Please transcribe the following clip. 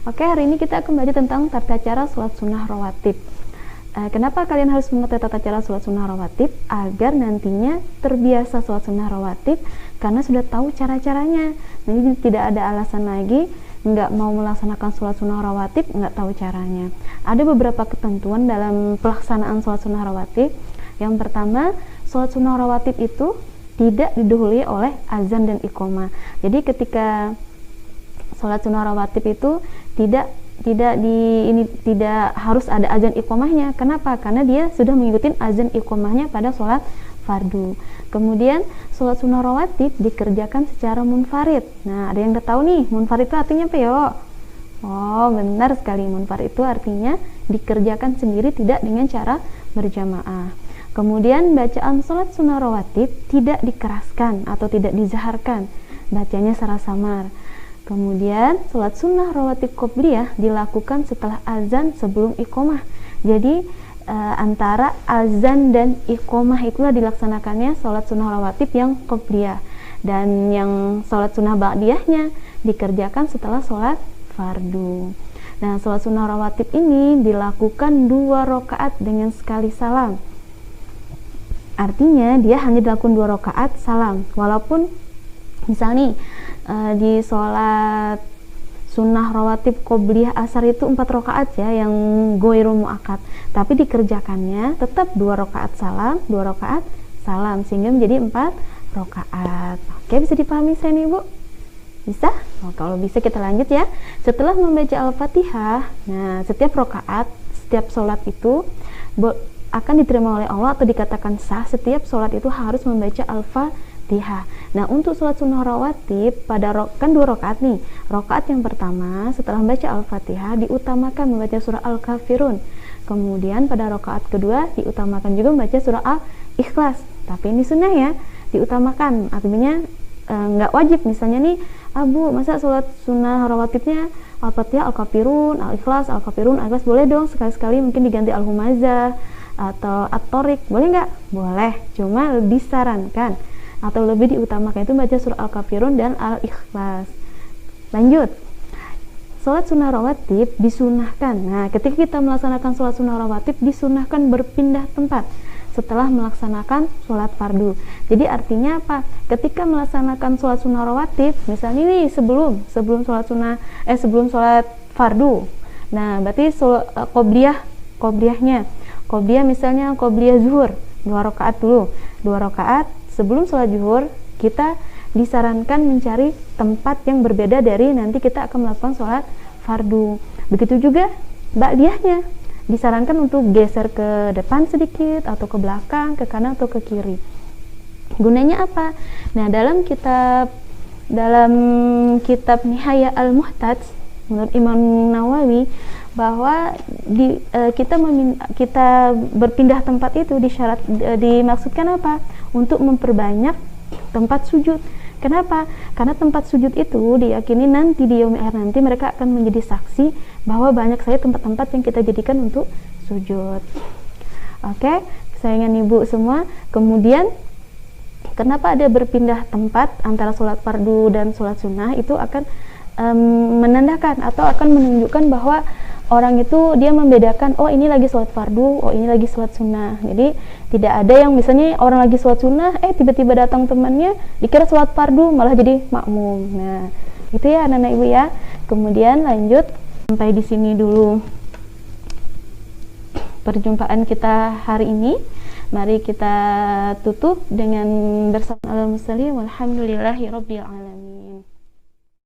Oke, hari ini kita akan belajar tentang tata cara sholat sunnah rawatib. Kenapa kalian harus mengetahui tata cara sholat sunnah rawatib? Agar nantinya terbiasa sholat sunnah rawatib, karena sudah tahu cara-caranya. Jadi tidak ada alasan lagi nggak mau melaksanakan sholat sunnah rawatib, nggak tahu caranya. Ada beberapa ketentuan dalam pelaksanaan sholat sunnah rawatib. Yang pertama, sholat sunnah rawatib itu tidak didahului oleh azan dan iqomah. Jadi ketika sholat sunnah rawatib itu tidak harus ada azan iqomahnya. Kenapa? Karena dia sudah mengikuti azan iqomahnya pada sholat fardu. Kemudian sholat sunnah rawatib dikerjakan secara munfarid. Nah, ada yang udah tahu nih munfarid itu artinya apa ya? Oh, benar sekali, munfarid itu artinya dikerjakan sendiri, tidak dengan cara berjamaah. Kemudian bacaan sholat sunnah rawatib tidak dikeraskan atau tidak dizaharkan, bacanya secara samar. Kemudian sholat sunnah rawatib qobliyah dilakukan setelah azan sebelum iqomah. Jadi antara azan dan iqomah itulah dilaksanakannya sholat sunnah rawatib yang qobliyah, dan yang sholat sunnah ba'diyahnya dikerjakan setelah sholat fardu. Nah, sholat sunnah rawatib ini dilakukan 2 rakaat dengan sekali salam. Artinya dia hanya dilakukan 2 rakaat salam, walaupun misal nih di sholat sunnah rawatib qobliyah asar itu 4 rakaat ya, yang ghairul muakkad, tapi dikerjakannya tetap 2 rakaat salam, 2 rakaat salam, sehingga menjadi 4 rakaat. Oke, bisa dipahami saya nih, Bu? Bisa? Oh, kalau bisa kita lanjut ya. Setelah membaca Al-Fatihah, nah setiap rakaat, setiap sholat itu akan diterima oleh Allah atau dikatakan sah. Setiap sholat itu harus membaca Al-Fatihah. Nah, untuk sholat sunnah rawatib kan 2 rakaat nih. Rakaat yang pertama setelah membaca Al-Fatihah diutamakan membaca surah Al-Kafirun. Kemudian pada rakaat kedua diutamakan juga membaca surah Al-Ikhlas. Tapi ini sunnah ya, diutamakan. Artinya nggak wajib. Misalnya nih, Bu, masa sholat sunnah rawatibnya Al-Fatihah, Al-Kafirun, Al-Ikhlas, Al-Kafirun, Al-Ikhlas, boleh dong sekali-sekali mungkin diganti Al-Humazah atau At-Tariq, boleh nggak? Boleh, cuma disarankan atau lebih diutamakan itu baca surah Al-Kafirun dan Al-Ikhlas. Lanjut, sholat sunnah rawatib disunahkan. Nah, ketika kita melaksanakan sholat sunnah rawatib disunahkan berpindah tempat setelah melaksanakan sholat fardu. Jadi artinya apa? Ketika melaksanakan sholat sunnah rawatib, misalnya ini sebelum sholat fardu. Nah, berarti qobliyah misalnya qobliyah zuhur 2 rakaat dulu. 2 rakaat sebelum sholat zuhur kita disarankan mencari tempat yang berbeda dari nanti kita akan melakukan sholat fardu. Begitu juga ba'diyahnya, disarankan untuk geser ke depan sedikit atau ke belakang, ke kanan atau ke kiri. Gunanya apa? Nah, dalam kitab Nihaya Al-Muhtaj menurut Imam Nawawi bahwa kita berpindah tempat itu dimaksudkan apa? Untuk memperbanyak tempat sujud. Kenapa? Karena tempat sujud itu diyakini nanti di yaumil akhir nanti mereka akan menjadi saksi bahwa banyak saja tempat-tempat yang kita jadikan untuk sujud. Oke, kesayangan ibu semua. Kemudian kenapa ada berpindah tempat antara sholat fardu dan sholat sunnah? Itu akan menandakan atau akan menunjukkan bahwa orang itu dia membedakan, oh ini lagi sholat fardu, oh ini lagi sholat sunnah. Jadi tidak ada yang misalnya orang lagi sholat sunnah, tiba-tiba datang temannya dikira sholat fardu malah jadi makmum. Nah, itu ya anak-anak ibu ya. Kemudian lanjut, sampai di sini dulu perjumpaan kita hari ini. Mari kita tutup dengan bersama al-musalli walhamdulillahi rabbil alamin.